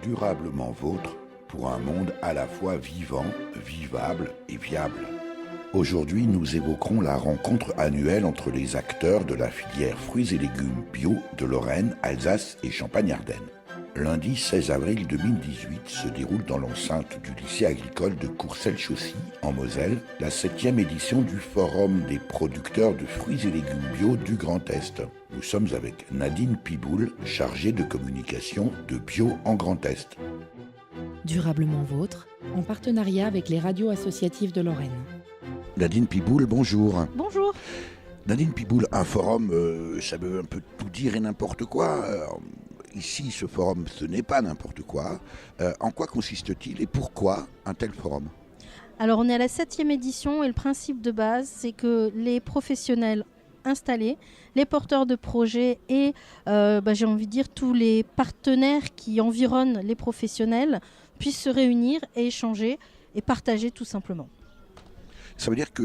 Durablement vôtre pour un monde à la fois vivant, vivable et viable. Aujourd'hui, nous évoquerons la rencontre annuelle entre les acteurs de la filière fruits et légumes bio de Lorraine, Alsace et Champagne-Ardenne. Lundi 16 avril 2018 se déroule dans l'enceinte du lycée agricole de Courcelles-Chaussy, en Moselle, la 7e édition du Forum des producteurs de fruits et légumes bio du Grand Est. Nous sommes avec Nadine Piboul, chargée de communication de Bio en Grand Est. Durablement vôtre, en partenariat avec les radios associatives de Lorraine. Nadine Piboul, bonjour. Bonjour. Nadine Piboul, un forum, ça veut un peu tout dire et n'importe quoi. Ici, ce forum, ce n'est pas n'importe quoi. En quoi consiste-t-il et pourquoi un tel forum ? Alors, on est à la 7e édition et le principe de base, c'est que les professionnels installés, les porteurs de projets et, j'ai envie de dire, tous les partenaires qui environnent les professionnels puissent se réunir et échanger et partager tout simplement. Ça veut dire que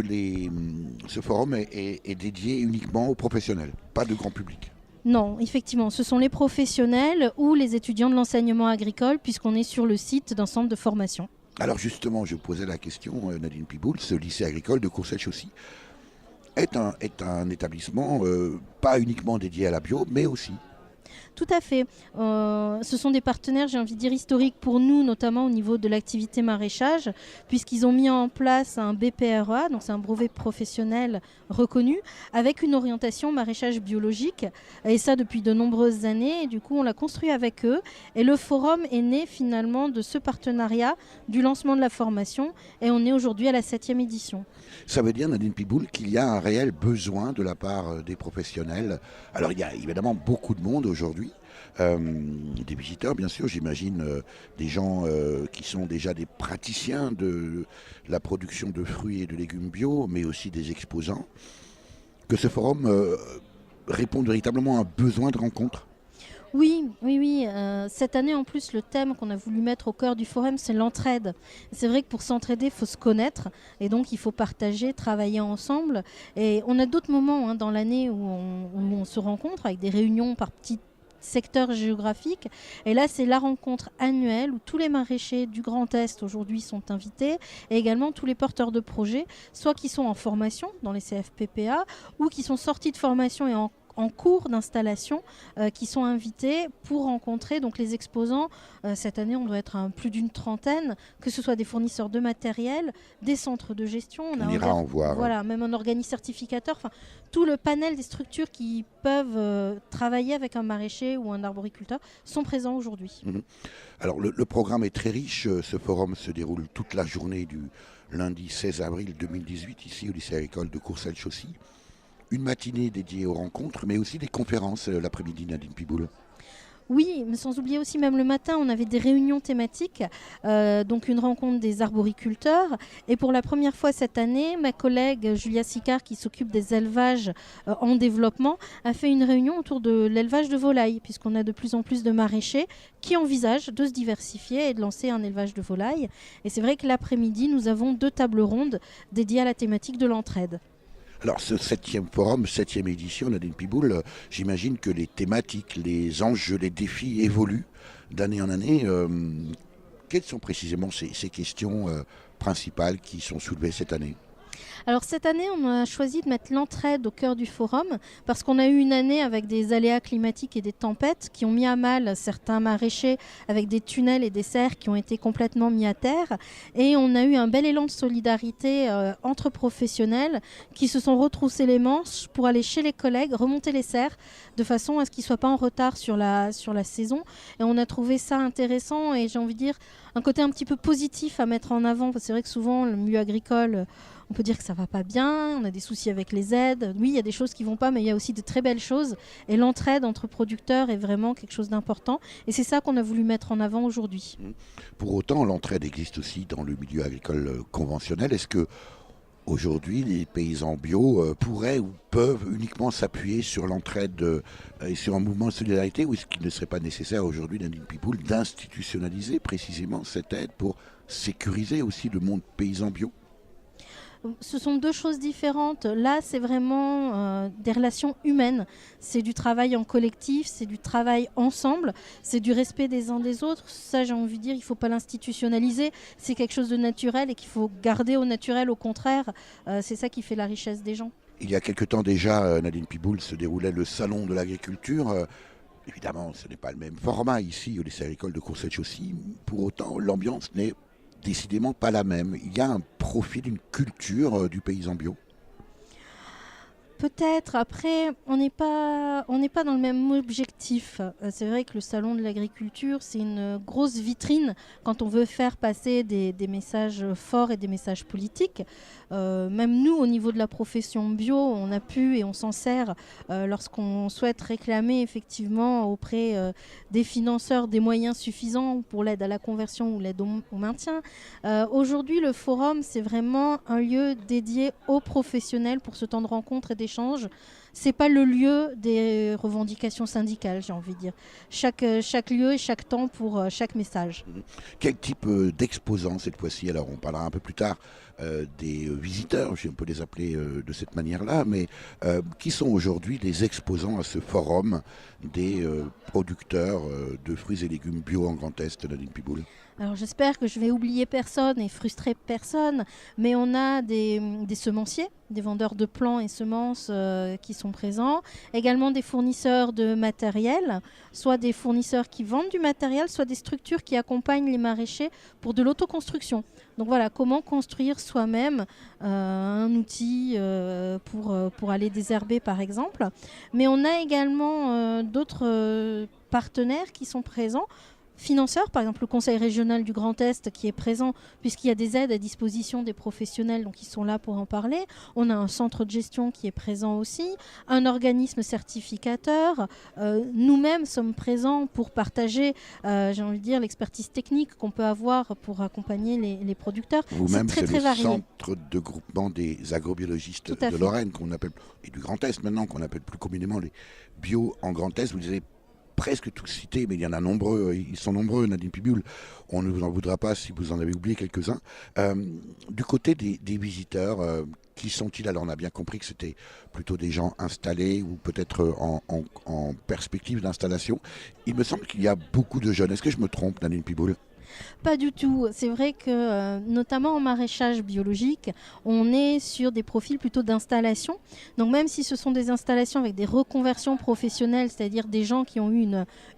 ce forum est dédié uniquement aux professionnels, pas de grand public ? Non, effectivement, ce sont les professionnels ou les étudiants de l'enseignement agricole puisqu'on est sur le site d'un centre de formation. Alors justement, je posais la question, Nadine Piboul, ce lycée agricole de Courcelles-Chaussy est un établissement pas uniquement dédié à la bio, mais aussi. Tout à fait. Ce sont des partenaires, j'ai envie de dire, historiques pour nous, notamment au niveau de l'activité maraîchage, puisqu'ils ont mis en place un BPREA, donc c'est un brevet professionnel reconnu, avec une orientation maraîchage biologique, et ça depuis de nombreuses années. Et du coup, on l'a construit avec eux. Et le forum est né finalement de ce partenariat, du lancement de la formation, et on est aujourd'hui à la 7e édition. Ça veut dire, Nadine Piboul, qu'il y a un réel besoin de la part des professionnels. Alors, il y a évidemment beaucoup de monde aujourd'hui, des visiteurs bien sûr, j'imagine des gens qui sont déjà des praticiens de la production de fruits et de légumes bio, mais aussi des exposants. Que ce forum réponde véritablement à un besoin de rencontre. Oui. Cette année, en plus, le thème qu'on a voulu mettre au cœur du forum, c'est l'entraide. C'est vrai que pour s'entraider, il faut se connaître et donc il faut partager, travailler ensemble. Et on a d'autres moments dans l'année où on se rencontre avec des réunions par petits secteurs géographiques. Et là, c'est la rencontre annuelle où tous les maraîchers du Grand Est aujourd'hui sont invités et également tous les porteurs de projets, soit qui sont en formation dans les CFPPA ou qui sont sortis de formation et en cours d'installation qui sont invités pour rencontrer donc les exposants. Cette année, on doit être à plus d'une trentaine, que ce soit des fournisseurs de matériel, des centres de gestion. On ira en voir. Voilà, même un organisme certificateur. Enfin, tout le panel des structures qui peuvent travailler avec un maraîcher ou un arboriculteur sont présents aujourd'hui. Mmh. Alors, le programme est très riche. Ce forum se déroule toute la journée du lundi 16 avril 2018, ici au lycée agricole de Courcelles-Chaussy. Une matinée dédiée aux rencontres, mais aussi des conférences l'après-midi, Nadine Piboul. Oui, mais sans oublier aussi, même le matin, on avait des réunions thématiques, donc une rencontre des arboriculteurs. Et pour la première fois cette année, ma collègue Julia Sicard, qui s'occupe des élevages en développement, a fait une réunion autour de l'élevage de volailles, puisqu'on a de plus en plus de maraîchers qui envisagent de se diversifier et de lancer un élevage de volailles. Et c'est vrai que l'après-midi, nous avons 2 tables rondes dédiées à la thématique de l'entraide. Alors ce 7e forum, 7e édition, Nadine Piboul, j'imagine que les thématiques, les enjeux, les défis évoluent d'année en année. Quelles sont précisément ces questions principales qui sont soulevées cette année ? Alors cette année, on a choisi de mettre l'entraide au cœur du forum parce qu'on a eu une année avec des aléas climatiques et des tempêtes qui ont mis à mal certains maraîchers avec des tunnels et des serres qui ont été complètement mis à terre. Et on a eu un bel élan de solidarité entre professionnels qui se sont retroussés les manches pour aller chez les collègues, remonter les serres de façon à ce qu'ils ne soient pas en retard sur la saison. Et on a trouvé ça intéressant et j'ai envie de dire un côté un petit peu positif à mettre en avant. C'est vrai que souvent, le milieu agricole, on peut dire que ça va pas bien, on a des soucis avec les aides. Oui, il y a des choses qui vont pas, mais il y a aussi de très belles choses. Et l'entraide entre producteurs est vraiment quelque chose d'important. Et c'est ça qu'on a voulu mettre en avant aujourd'hui. Pour autant, l'entraide existe aussi dans le milieu agricole conventionnel. Est-ce que Aujourd'hui, les paysans bio pourraient ou peuvent uniquement s'appuyer sur l'entraide et sur un mouvement de solidarité, ou est-ce qu'il ne serait pas nécessaire aujourd'hui, Nadine Pipoul, d'institutionnaliser précisément cette aide pour sécuriser aussi le monde paysan bio? Ce sont deux choses différentes. Là, c'est vraiment des relations humaines. C'est du travail en collectif, c'est du travail ensemble, c'est du respect des uns des autres. Ça, j'ai envie de dire, il ne faut pas l'institutionnaliser. C'est quelque chose de naturel et qu'il faut garder au naturel. Au contraire, c'est ça qui fait la richesse des gens. Il y a quelque temps déjà, Nadine Pipoul, se déroulait le salon de l'agriculture. Évidemment, ce n'est pas le même format ici au lycée agricole de Courcelles-Chaussy. Pour autant, l'ambiance n'est décidément pas la même. Il y a un profil, une culture du paysan bio. Peut-être. Après, on n'est pas dans le même objectif. C'est vrai que le salon de l'agriculture, c'est une grosse vitrine quand on veut faire passer des messages forts et des messages politiques. Même nous, au niveau de la profession bio, on a pu et on s'en sert lorsqu'on souhaite réclamer effectivement auprès des financeurs des moyens suffisants pour l'aide à la conversion ou l'aide au maintien. Aujourd'hui, le forum, c'est vraiment un lieu dédié aux professionnels pour ce temps de rencontre et d'échange. C'est pas le lieu des revendications syndicales, j'ai envie de dire. Chaque lieu et chaque temps pour chaque message. Quel type d'exposants cette fois-ci? Alors on parlera un peu plus tard des visiteurs, on peut les appeler de cette manière-là, mais qui sont aujourd'hui les exposants à ce forum des producteurs de fruits et légumes bio en Grand Est, Nadine Pipoul? Alors j'espère que je vais oublier personne et frustrer personne, mais on a des semenciers, des vendeurs de plants et semences qui sont présents, également des fournisseurs de matériel, soit des fournisseurs qui vendent du matériel, soit des structures qui accompagnent les maraîchers pour de l'autoconstruction. Donc voilà, comment construire soi-même un outil pour aller désherber par exemple. Mais on a également d'autres partenaires qui sont présents, financeurs, par exemple le Conseil régional du Grand Est qui est présent puisqu'il y a des aides à disposition des professionnels, donc ils sont là pour en parler. On a un centre de gestion qui est présent aussi, un organisme certificateur. Nous-mêmes sommes présents pour partager, j'ai envie de dire, l'expertise technique qu'on peut avoir pour accompagner les producteurs. Vous-même, c'est très le varié. centre de groupement des agrobiologistes de Lorraine qu'on appelle, et du Grand Est maintenant, qu'on appelle plus communément les bio en Grand Est. Vous disiez presque tous cités, mais il y en a nombreux, ils sont nombreux, Nadine Pipoul, on ne vous en voudra pas si vous en avez oublié quelques-uns. Du côté des visiteurs, qui sont-ils? Alors on a bien compris que c'était plutôt des gens installés ou peut-être en perspective d'installation. Il me semble qu'il y a beaucoup de jeunes. Est-ce que je me trompe, Nadine Pipoul? Pas du tout. C'est vrai que, notamment en maraîchage biologique, on est sur des profils plutôt d'installation. Donc même si ce sont des installations avec des reconversions professionnelles, c'est-à-dire des gens qui ont eu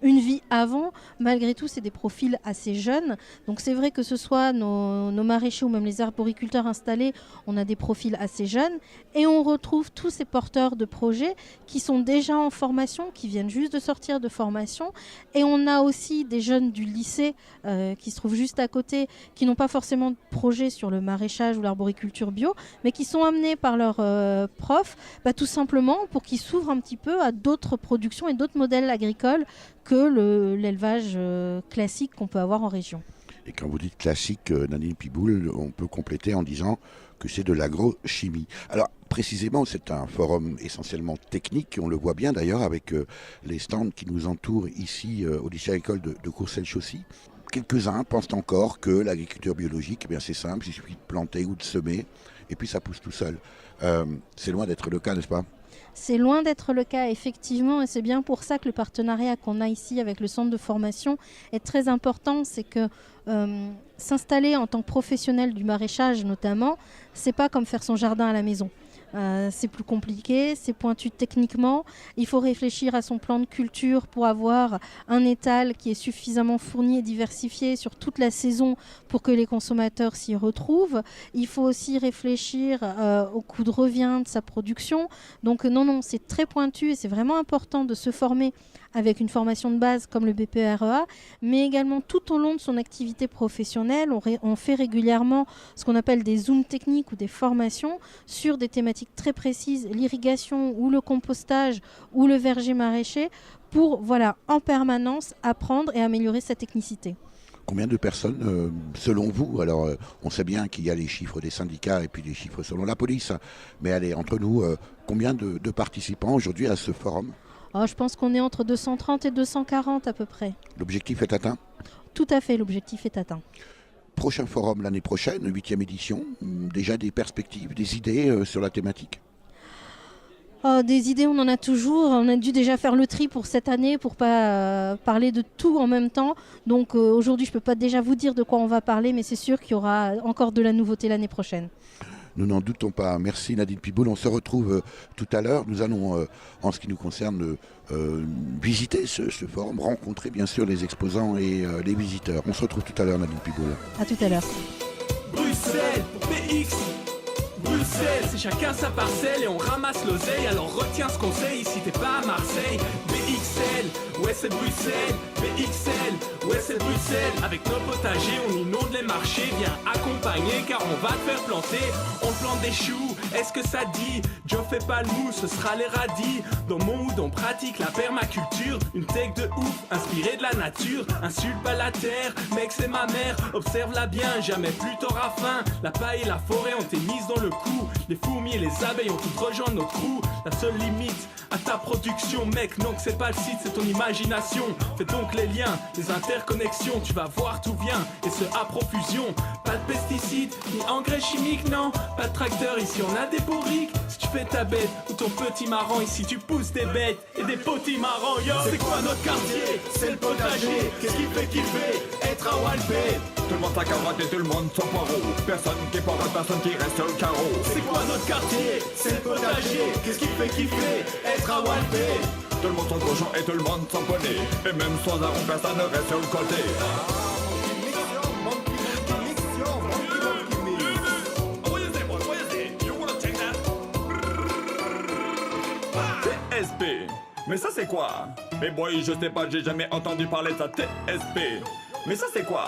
une vie avant, malgré tout, c'est des profils assez jeunes. Donc c'est vrai que ce soit nos maraîchers ou même les arboriculteurs installés, on a des profils assez jeunes. Et on retrouve tous ces porteurs de projets qui sont déjà en formation, qui viennent juste de sortir de formation. Et on a aussi des jeunes du lycée qui se trouvent juste à côté, qui n'ont pas forcément de projet sur le maraîchage ou l'arboriculture bio, mais qui sont amenés par leurs profs, tout simplement pour qu'ils s'ouvrent un petit peu à d'autres productions et d'autres modèles agricoles que l'élevage classique qu'on peut avoir en région. Et quand vous dites classique, Nadine Pipoul, on peut compléter en disant que c'est de l'agrochimie. Alors précisément, c'est un forum essentiellement technique, on le voit bien d'ailleurs avec les stands qui nous entourent ici au lycée agricole de Courcelles-Chaussy. Quelques-uns pensent encore que l'agriculture biologique, c'est simple, il suffit de planter ou de semer, et puis ça pousse tout seul. C'est loin d'être le cas, n'est-ce pas? C'est loin d'être le cas, effectivement, et c'est bien pour ça que le partenariat qu'on a ici avec le centre de formation est très important. C'est que s'installer en tant que professionnel du maraîchage, notamment, c'est pas comme faire son jardin à la maison. C'est plus compliqué, c'est pointu techniquement. Il faut réfléchir à son plan de culture pour avoir un étal qui est suffisamment fourni et diversifié sur toute la saison pour que les consommateurs s'y retrouvent. Il faut aussi réfléchir au coût de revient de sa production. Donc non, c'est très pointu et c'est vraiment important de se former avec une formation de base comme le BPREA, mais également tout au long de son activité professionnelle. On fait régulièrement ce qu'on appelle des zooms techniques ou des formations sur des thématiques très précises, l'irrigation ou le compostage ou le verger maraîcher, pour en permanence apprendre et améliorer sa technicité. Combien de personnes, selon vous? Alors, on sait bien qu'il y a les chiffres des syndicats et puis les chiffres selon la police. Mais allez, entre nous, combien de participants aujourd'hui à ce forum? Je pense qu'on est entre 230 et 240 à peu près. L'objectif est atteint? Tout à fait, l'objectif est atteint. Prochain forum l'année prochaine, 8e édition. Déjà des perspectives, des idées sur la thématique? Des idées, on en a toujours. On a dû déjà faire le tri pour cette année pour pas parler de tout en même temps. Donc aujourd'hui, je ne peux pas déjà vous dire de quoi on va parler, mais c'est sûr qu'il y aura encore de la nouveauté l'année prochaine. Nous n'en doutons pas. Merci Nadine Piboul. On se retrouve tout à l'heure. Nous allons, en ce qui nous concerne, visiter ce forum, rencontrer bien sûr les exposants et les visiteurs. On se retrouve tout à l'heure Nadine Piboul. À tout à l'heure. Bruxelles pour PX. Bruxelles, c'est chacun sa parcelle et on ramasse l'oseille. Alors retiens ce conseil, ici t'es pas à Marseille. BXL, ouais c'est Bruxelles. BXL, ouais c'est Bruxelles. Avec nos potagers, on inonde les marchés. Viens accompagner car on va te faire planter. On plante des choux, est-ce que ça dit? Joe fais pas le mou, ce sera les radis. Dans mon hood on pratique la permaculture. Une tech de ouf, inspirée de la nature. Insulte pas la terre, mec c'est ma mère. Observe-la bien, jamais plus t'auras faim. La paille et la forêt ont été mises dans le coup. Les fourmis et les abeilles ont tout rejoint notre crew. La seule limite à ta production, mec, non que c'est pas le site, c'est ton imagination. Fais donc les liens, les interconnexions, tu vas voir tout vient et ce à profusion. Pas de pesticides, ni engrais chimiques, non. Pas de tracteur, ici on a des bourriques. Si tu fais ta bête ou ton petit marrant, ici tu pousses des bêtes et des petits marrants, yo. C'est quoi notre quartier? C'est le potager. Qu'est-ce qui fait kiffer? Être à Walpé. Tout le monde sa carotte et tout le monde son poireau. Personne qui porte, personne qui reste sur le carreau. C'est quoi notre quartier? C'est le potager. Qu'est-ce qui fait kiffer? Être à Walpé. Tout le monde son cochon et tout le monde son poney. Et même sans arôme, personne ne reste sur le côté. TSP. Mais ça c'est quoi? Mais boy, je sais pas, j'ai jamais entendu parler de ça. TSP. Mais ça c'est quoi?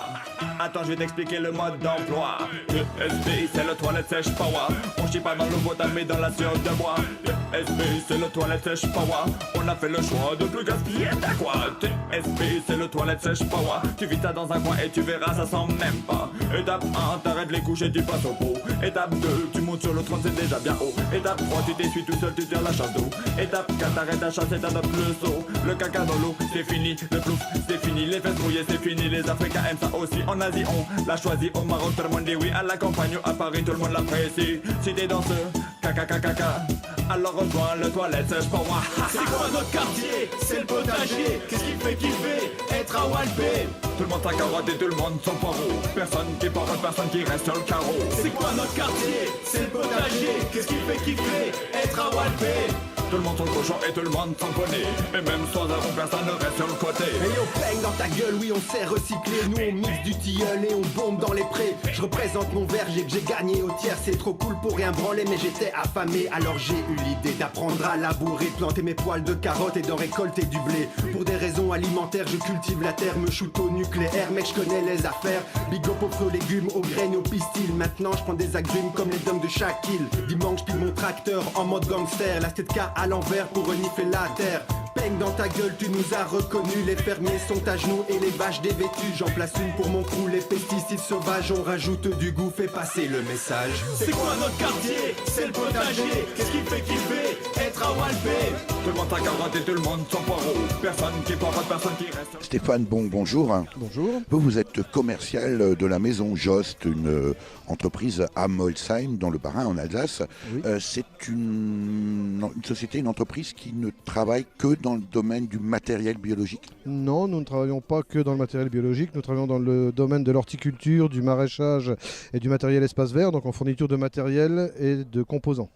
Attends, je vais t'expliquer le mode d'emploi. Le SB, c'est le toilette sèche power. On chie pas dans l'eau potable mais dans la sueur de bois. Le SB, c'est le toilette sèche power. On a fait le choix de plus gaspiller ta quoi. TSB, c'est le toilette sèche power. Tu vis ça dans un coin et tu verras, ça sent même pas. Étape 1, t'arrêtes les couches et tu passes au pot. Étape 2, tu montes sur le trône, c'est déjà bien haut. Étape 3, tu t'essuies tout seul, tu tires la chasse d'eau. Étape 4, t'arrêtes à chasser, t'adoptes le saut. Le caca dans l'eau, c'est fini. Le plouf, c'est fini. Les fesses rouillées, c'est fini. Les Africains aiment ça aussi. En Asie, on l'a choisi. Au Maroc, tout le monde dit oui. À la campagne, à Paris, tout le monde l'apprécie. Si t'es dans ce caca, alors rejoins le toilette sèche pour moi. C'est quoi notre quartier? C'est le potager. Qu'est-ce qui fait kiffer? Être à Walpé. Tout le monde sa carotte et tout le monde son poireau. Personne qui porte, personne qui reste sur le carreau. C'est quoi notre quartier? C'est le potager. Qu'est-ce qui fait kiffer? Être à Walpé. Tout le monde son cochon et tout le monde son poney. Et même sans arôme, personne ne reste sur le côté. Hey yo, bang dans ta gueule, oui on sait recycler. Nous on mixe du tilleul et on bombe dans les prés. Je représente mon verger que j'ai gagné au tiers. C'est trop cool pour rien branler mais j'étais affamé. Alors j'ai eu l'idée d'apprendre à labourer, de planter mes poils de carottes et d'en récolter du blé. Pour des raisons alimentaires je cultive la terre, me shoot au nucléaire. Mec je connais les affaires. Big up aux fruits, aux légumes, aux graines, aux pistils. Maintenant je prends des agrumes comme les dômes de chaque île. Dimanche je pile mon tracteur en mode gangster. La tête K à l'envers pour renifler la terre. Peigne dans ta gueule, tu nous as reconnus. Les fermiers sont à genoux et les vaches dévêtues. J'en place une pour mon crew, les pesticides sauvages. On rajoute du goût, fais passer le message. C'est quoi notre quartier? C'est le potager. Qu'est-ce qui fait kiffer? Être à Walpé. Tout le monde sa carotte et tout le monde son poireau. Personne qui porte, personne qui reste. Stéphane Bon, bonjour. Bonjour. Vous êtes commercial de la maison Jost, une entreprise à Molsheim, dans le Bas-Rhin, en Alsace. Oui. C'est une société, une entreprise qui ne travaille que dans le domaine du matériel biologique. Non, nous ne travaillons pas que dans le matériel biologique, nous travaillons dans le domaine de l'horticulture, du maraîchage et du matériel espace vert, donc en fourniture de matériel et de composants.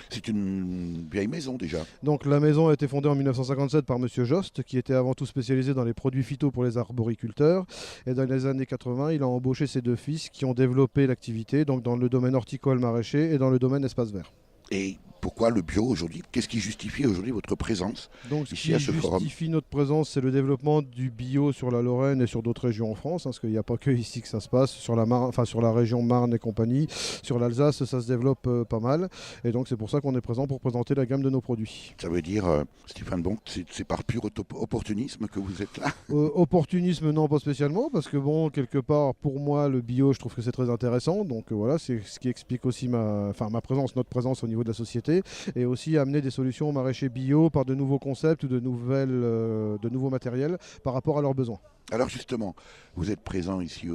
C'est une vieille maison déjà. Donc la maison a été fondée en 1957 par Monsieur Jost, qui était avant tout spécialisé dans les produits phyto pour les arboriculteurs. Et dans les années 80, il a embauché ses deux fils qui ont développé l'activité, donc dans le domaine horticole maraîcher et dans le domaine espace vert. Et Pourquoi le bio aujourd'hui? Qu'est-ce qui justifie aujourd'hui votre présence Donc ce ici qui à ce forum? justifie notre présence, c'est le développement du bio sur la Lorraine et sur d'autres régions en France, parce qu'il n'y a pas que ici que ça se passe, sur la région Marne et compagnie, sur l'Alsace ça se développe pas mal, et donc c'est pour ça qu'on est présent pour présenter la gamme de nos produits. Ça veut dire, Stéphane Bon, c'est par pur opportunisme que vous êtes là? Opportunisme non, pas spécialement, parce que bon, quelque part pour moi le bio je trouve que c'est très intéressant, donc voilà, c'est ce qui explique aussi ma présence, notre présence au niveau de la société, et aussi amener des solutions aux maraîchers bio par de nouveaux concepts ou de nouveaux matériels par rapport à leurs besoins. Alors justement, vous êtes présent ici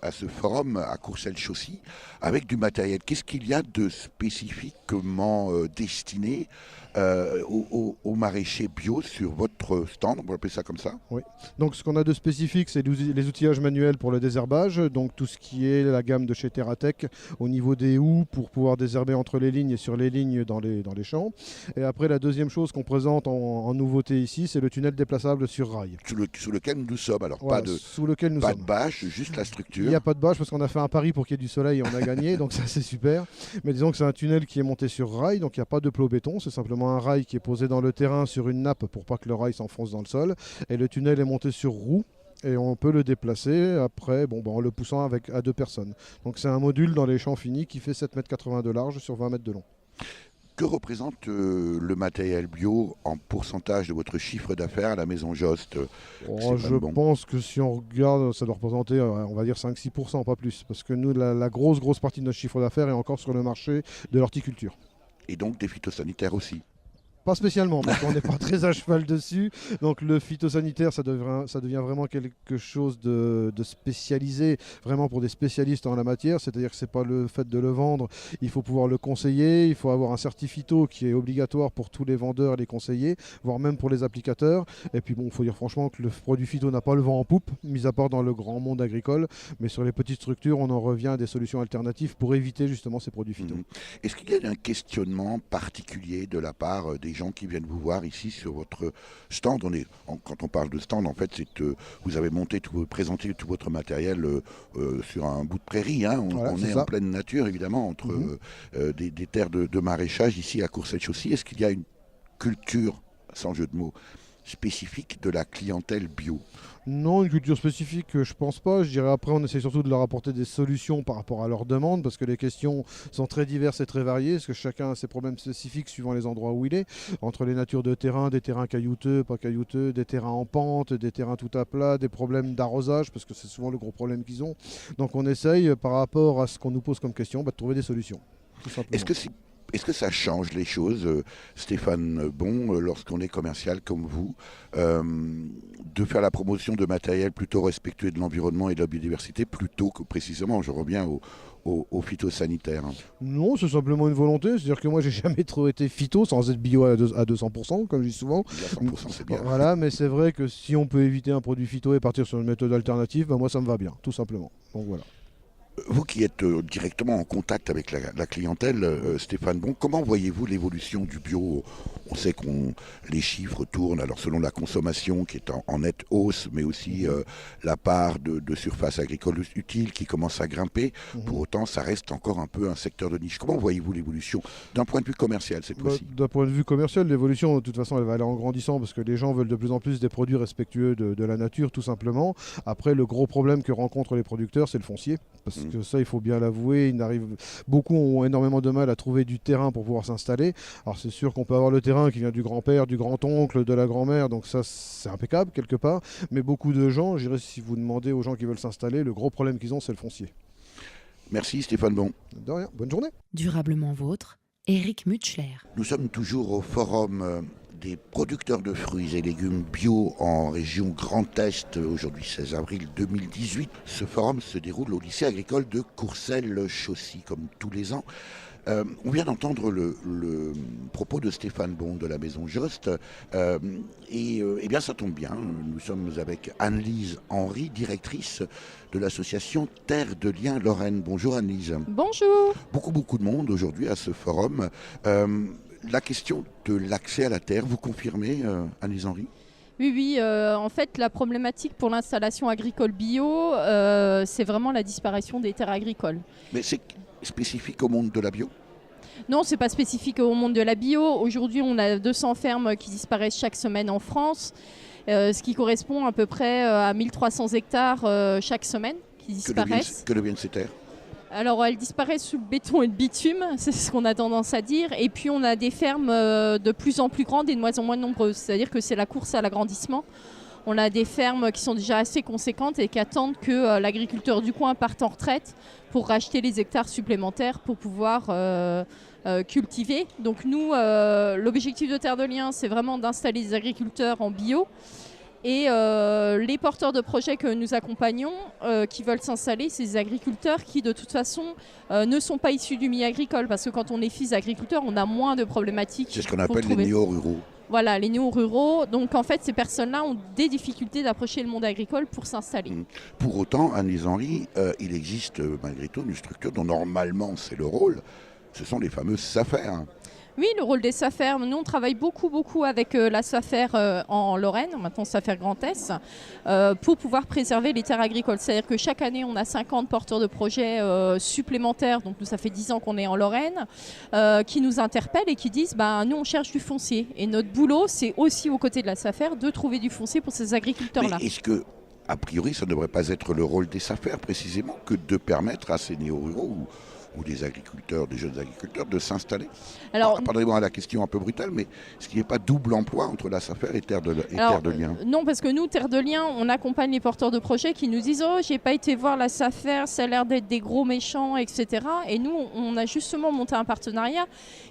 à ce forum à Courcelles-Chaussy avec du matériel. Qu'est-ce qu'il y a de spécifiquement destiné aux maraîchers bio sur votre stand? On peut appeler ça comme ça? Oui. Donc ce qu'on a de spécifique, c'est les outillages manuels pour le désherbage, donc tout ce qui est la gamme de chez TerraTech au niveau des houes pour pouvoir désherber entre les lignes et sur les lignes dans les champs. Et après, la deuxième chose qu'on présente en nouveauté ici, c'est le tunnel déplaçable sur rail. Sous lequel nous sommes. Alors voilà, sous lequel nous pas sommes. de bâche, juste la structure. Il n'y a pas de bâche parce qu'on a fait un pari pour qu'il y ait du soleil et on a gagné, donc ça c'est super. Mais disons que c'est un tunnel qui est monté sur rail, donc il n'y a pas de plot béton, c'est simplement un rail qui est posé dans le terrain sur une nappe pour pas que le rail s'enfonce dans le sol. Et le tunnel est monté sur roue. Et on peut le déplacer après en le poussant à 2 personnes. Donc c'est un module dans les champs finis qui fait 7,80 m de large sur 20 mètres de long. Que représente le matériel bio en pourcentage de votre chiffre d'affaires à la Maison Jost? Je pense que si on regarde, ça doit représenter, on va dire 5-6%, pas plus. Parce que nous, la grosse partie de notre chiffre d'affaires est encore sur le marché de l'horticulture. Et donc des phytosanitaires aussi? Pas spécialement, parce qu'on n'est pas très à cheval dessus. Donc le phytosanitaire, ça devient vraiment quelque chose de spécialisé, vraiment pour des spécialistes en la matière. C'est-à-dire que ce n'est pas le fait de le vendre, il faut pouvoir le conseiller, il faut avoir un certificat qui est obligatoire pour tous les vendeurs et les conseillers, voire même pour les applicateurs. Et puis bon, il faut dire franchement que le produit phyto n'a pas le vent en poupe, mis à part dans le grand monde agricole. Mais sur les petites structures, on en revient à des solutions alternatives pour éviter justement ces produits phyto. Est-ce qu'il y a un questionnement particulier de la part des gens qui viennent vous voir ici sur votre stand? Quand on parle de stand, en fait, vous avez présenté tout votre matériel sur un bout de prairie. Hein. On est en pleine nature, évidemment, entre des terres de maraîchage ici à Courcelles-Chaussy. Est-ce qu'il y a une culture, sans jeu de mots, spécifique de la clientèle bio? Non, une culture spécifique, je pense pas. Je dirais après, on essaie surtout de leur apporter des solutions par rapport à leurs demandes, parce que les questions sont très diverses et très variées, parce que chacun a ses problèmes spécifiques suivant les endroits où il est, entre les natures de terrain, des terrains caillouteux, pas caillouteux, des terrains en pente, des terrains tout à plat, des problèmes d'arrosage, parce que c'est souvent le gros problème qu'ils ont. Donc on essaye, par rapport à ce qu'on nous pose comme question, de trouver des solutions. Est-ce que ça change les choses, Stéphane Bon, lorsqu'on est commercial comme vous, de faire la promotion de matériel plutôt respectueux de l'environnement et de la biodiversité, plutôt que précisément, je reviens au phytosanitaire? Non, c'est simplement une volonté. C'est-à-dire que moi, j'ai jamais trop été phyto, sans être bio à 200%, comme je dis souvent. 100%, c'est bien. Voilà, mais c'est vrai que si on peut éviter un produit phyto et partir sur une méthode alternative, moi, ça me va bien, tout simplement. Donc voilà. Vous qui êtes directement en contact avec la clientèle, Stéphane Bon, comment voyez-vous l'évolution du bio? On sait que les chiffres tournent, alors selon la consommation qui est en nette hausse, mais aussi la part de surface agricole utile qui commence à grimper. Pour autant, ça reste encore un peu un secteur de niche. Comment voyez-vous l'évolution d'un point de vue commercial cette fois-ci? D'un point de vue commercial, l'évolution, de toute façon, elle va aller en grandissant parce que les gens veulent de plus en plus des produits respectueux de la nature, tout simplement. Après, le gros problème que rencontrent les producteurs, c'est le foncier. Parce que ça, il faut bien l'avouer, beaucoup ont énormément de mal à trouver du terrain pour pouvoir s'installer. Alors c'est sûr qu'on peut avoir le terrain qui vient du grand-père, du grand-oncle, de la grand-mère, donc ça c'est impeccable quelque part. Mais beaucoup de gens, je dirais, si vous demandez aux gens qui veulent s'installer, le gros problème qu'ils ont, c'est le foncier. Merci Stéphane Bon. De rien, bonne journée. Durablement vôtre, Éric Mutschler. Nous sommes toujours au forum des producteurs de fruits et légumes bio en région Grand Est, aujourd'hui 16 avril 2018. Ce forum se déroule au lycée agricole de Courcelles-Chaussy, comme tous les ans. On vient d'entendre le propos de Stéphane Bon de la Maison Jost, et bien ça tombe bien, nous sommes avec Anne-Lise Henry, directrice de l'association Terre de Liens Lorraine. Bonjour Anne-Lise. Bonjour. Beaucoup de monde aujourd'hui à ce forum. La question de l'accès à la terre, vous confirmez, Anne-Lise Henry? Oui, en fait, la problématique pour l'installation agricole bio, c'est vraiment la disparition des terres agricoles. Mais c'est spécifique au monde de la bio? Non, c'est pas spécifique au monde de la bio. Aujourd'hui, on a 200 fermes qui disparaissent chaque semaine en France, ce qui correspond à peu près à 1300 hectares chaque semaine qui disparaissent. Que deviennent ces terres ? Alors, elles disparaissent sous le béton et le bitume, c'est ce qu'on a tendance à dire. Et puis, on a des fermes de plus en plus grandes et de moins en moins nombreuses. C'est-à-dire que c'est la course à l'agrandissement. On a des fermes qui sont déjà assez conséquentes et qui attendent que l'agriculteur du coin parte en retraite pour racheter les hectares supplémentaires pour pouvoir cultiver. Donc nous, l'objectif de Terre de Liens, c'est vraiment d'installer des agriculteurs en bio. Et les porteurs de projets que nous accompagnons, qui veulent s'installer, c'est des agriculteurs qui, de toute façon, ne sont pas issus du milieu agricole. Parce que quand on est fils d'agriculteur, on a moins de problématiques. C'est ce qu'on appelle les néo-ruraux. Voilà, les néo-ruraux. Donc en fait, ces personnes-là ont des difficultés d'approcher le monde agricole pour s'installer. Pour autant, Anne-Lise Henry, il existe malgré tout une structure dont normalement c'est le rôle. Ce sont les fameuses SAFER. Oui, le rôle des SAFER. Nous, on travaille beaucoup avec la SAFER en Lorraine, maintenant SAFER Grand Est, pour pouvoir préserver les terres agricoles. C'est-à-dire que chaque année, on a 50 porteurs de projets supplémentaires, donc nous, ça fait 10 ans qu'on est en Lorraine, qui nous interpellent et qui disent nous, on cherche du foncier. Et notre boulot, c'est aussi aux côtés de la SAFER de trouver du foncier pour ces agriculteurs-là. Mais est-ce que, a priori, ça ne devrait pas être le rôle des SAFER précisément que de permettre à ces néo-ruraux ou des agriculteurs, des jeunes agriculteurs, de s'installer? Alors, pardonnez-moi la question un peu brutale, mais est-ce qu'il n'y a pas double emploi entre la SAFER et Terre de Liens? Non, parce que nous, Terre de Liens, on accompagne les porteurs de projets qui nous disent « Oh, j'ai pas été voir la SAFER, ça a l'air d'être des gros méchants, etc. » Et nous, on a justement monté un partenariat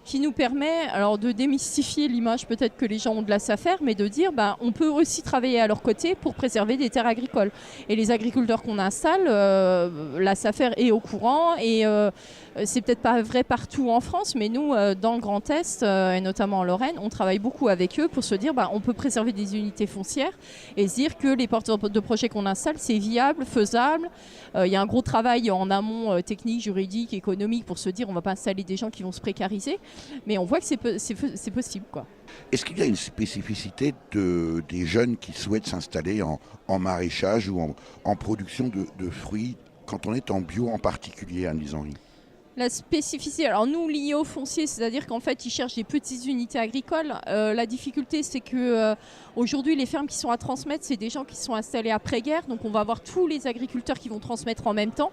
qui nous permet de démystifier l'image peut-être que les gens ont de la SAFER, mais de dire on peut aussi travailler à leur côté pour préserver des terres agricoles. Et les agriculteurs qu'on installe, la SAFER est au courant et c'est peut-être pas vrai partout en France, mais nous, dans le Grand Est, et notamment en Lorraine, on travaille beaucoup avec eux pour se dire on peut préserver des unités foncières et se dire que les porteurs de projets qu'on installe, c'est viable, faisable. Il y a un gros travail en amont technique, juridique, économique pour se dire on ne va pas installer des gens qui vont se précariser, mais on voit que c'est possible, quoi. Est-ce qu'il y a une spécificité des jeunes qui souhaitent s'installer en maraîchage ou en production de fruits, quand on est en bio en particulier, Anne-Lise Henry? La spécificité, alors nous liés au foncier, c'est-à-dire qu'en fait ils cherchent des petites unités agricoles. La difficulté c'est que aujourd'hui les fermes qui sont à transmettre, c'est des gens qui sont installés après-guerre, donc on va avoir tous les agriculteurs qui vont transmettre en même temps.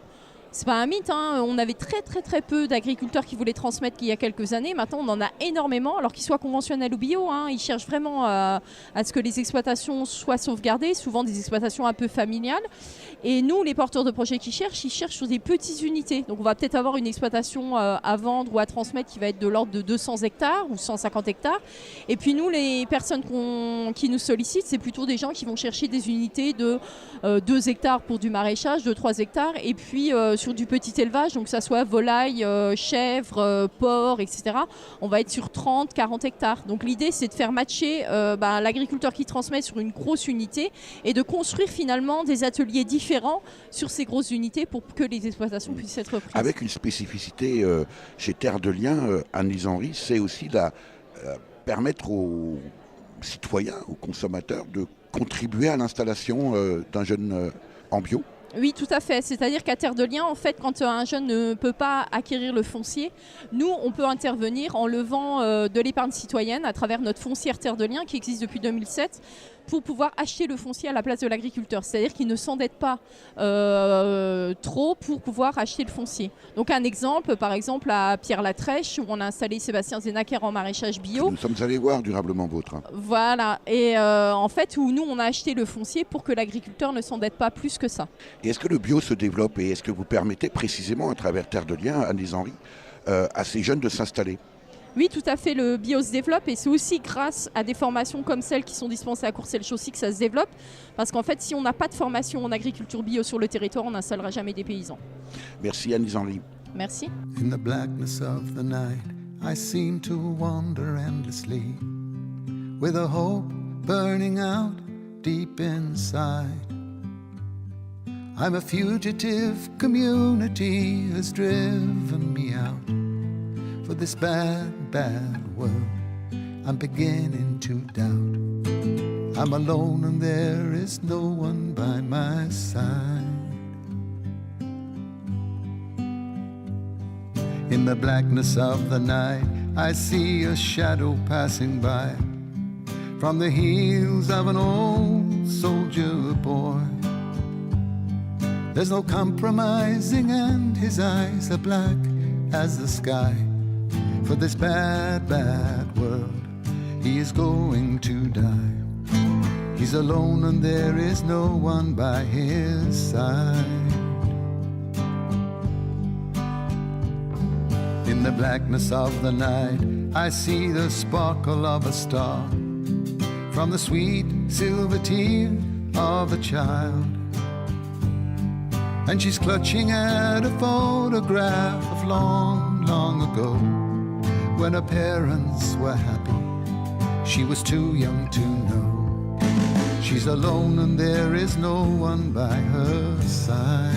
C'est pas un mythe, on avait très peu d'agriculteurs qui voulaient transmettre il y a quelques années. Maintenant, on en a énormément, alors qu'ils soient conventionnels ou bio. Ils cherchent vraiment à ce que les exploitations soient sauvegardées, souvent des exploitations un peu familiales. Et nous, les porteurs de projets ils cherchent sur des petites unités. Donc, on va peut-être avoir une exploitation à vendre ou à transmettre qui va être de l'ordre de 200 hectares ou 150 hectares. Et puis, nous, les personnes qui nous sollicitent, c'est plutôt des gens qui vont chercher des unités de 2 hectares pour du maraîchage, de 3 hectares. Et puis, sur du petit élevage, donc que ça soit volaille, chèvre, porc, etc. On va être sur 30, 40 hectares. Donc l'idée, c'est de faire matcher l'agriculteur qui transmet sur une grosse unité et de construire finalement des ateliers différents sur ces grosses unités pour que les exploitations puissent être reprises. Avec une spécificité chez Terre de Liens, Anne-Lise Henry, c'est aussi permettre aux citoyens, aux consommateurs de contribuer à l'installation d'un jeune en bio. Oui, tout à fait. C'est-à-dire qu'à Terre de Liens, en fait, quand un jeune ne peut pas acquérir le foncier, nous, on peut intervenir en levant de l'épargne citoyenne à travers notre foncière Terre de Liens qui existe depuis 2007 pour pouvoir acheter le foncier à la place de l'agriculteur. C'est-à-dire qu'il ne s'endette pas trop pour pouvoir acheter le foncier. Donc un exemple, par exemple à Pierre-Latrèche, où on a installé Sébastien Zenacker en maraîchage bio. Nous sommes allés voir durablement vôtre. Voilà. Et en fait, où nous, on a acheté le foncier pour que l'agriculteur ne s'endette pas plus que ça. Et est-ce que le bio se développe et est-ce que vous permettez précisément à travers Terre de Liens, Anne-Lise Henry, à ces jeunes de s'installer? Oui, tout à fait, le bio se développe et c'est aussi grâce à des formations comme celles qui sont dispensées à Courcelles-Chaussy que ça se développe. Parce qu'en fait, si on n'a pas de formation en agriculture bio sur le territoire, on n'installera jamais des paysans. Merci Anne-Lise Henry. Merci. In the blackness of the night, I seem to wander endlessly, with a hope burning out deep inside. I'm a fugitive, community has driven me out. For this bad, bad world, I'm beginning to doubt. I'm alone and there is no one by my side. In the blackness of the night, I see a shadow passing by from the heels of an old soldier boy. There's no compromising and his eyes are black as the sky. For this bad, bad world, he is going to die. He's alone and there is no one by his side. In the blackness of the night, I see the sparkle of a star from the sweet silver tear of a child. And she's clutching at a photograph of long, long ago, when her parents were happy. She was too young to know. She's alone and there is no one by her side.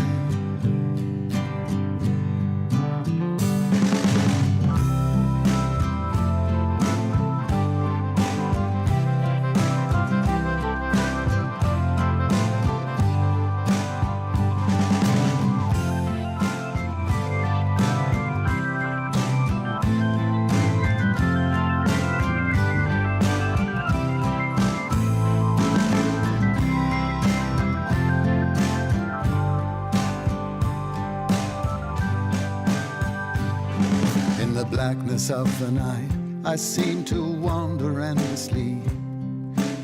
Blackness of the night, I seem to wander endlessly,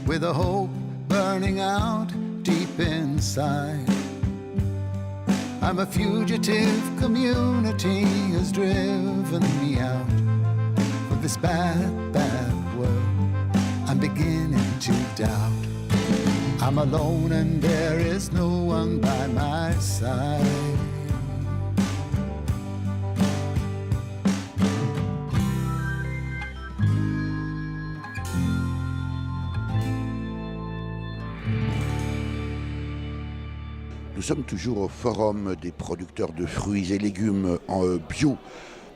with a hope burning out deep inside. I'm a fugitive, community has driven me out of this bad, bad world. I'm beginning to doubt. I'm alone and there is no one by my side. Nous sommes toujours au Forum des producteurs de fruits et légumes en bio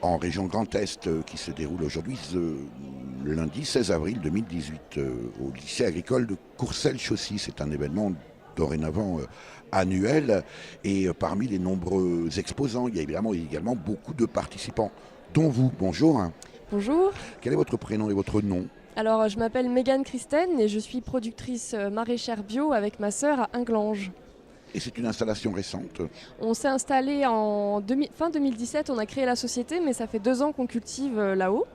en région Grand Est qui se déroule aujourd'hui le lundi 16 avril 2018 au lycée agricole de Courcelles-Chaussy. C'est un événement dorénavant annuel et parmi les nombreux exposants, il y a également beaucoup de participants, dont vous. Bonjour. Bonjour. Quel est votre prénom et votre nom ? Alors, je m'appelle Mégane Christen et je suis productrice maraîchère bio avec ma sœur à Inglange. Et c'est une installation récente. On s'est installé fin 2017, on a créé la société, mais ça fait 2 ans qu'on cultive là-haut.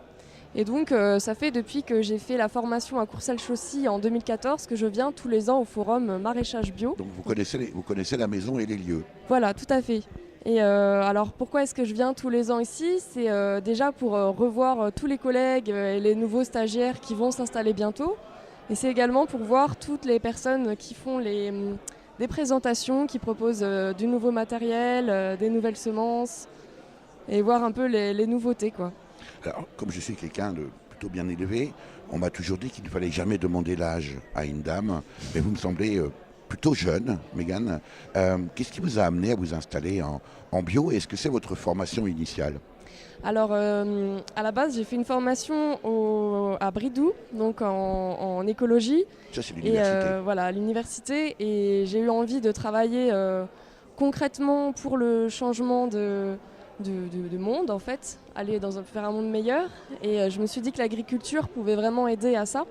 Et donc ça fait depuis que j'ai fait la formation à Courcelles-Chaussy en 2014 que je viens tous les ans au forum maraîchage bio. Donc vous connaissez la maison et les lieux. Voilà, tout à fait. Et alors pourquoi est-ce que je viens tous les ans ici ? C'est déjà pour revoir tous les collègues et les nouveaux stagiaires qui vont s'installer bientôt. Et c'est également pour voir toutes les personnes qui font des présentations, qui proposent du nouveau matériel, des nouvelles semences et voir un peu les nouveautés, quoi. Alors, comme je suis quelqu'un de plutôt bien élevé, on m'a toujours dit qu'il ne fallait jamais demander l'âge à une dame, mais vous me semblez plutôt jeune, Mégane. Qu'est-ce qui vous a amené à vous installer en bio et est-ce que c'est votre formation initiale ? Alors, à la base, j'ai fait une formation à Bridoux, donc en écologie. Ça, c'est l'université. Voilà, à l'université. Et j'ai eu envie de travailler concrètement pour le changement de monde, en fait, faire un monde meilleur. Et je me suis dit que l'agriculture pouvait vraiment aider à ça,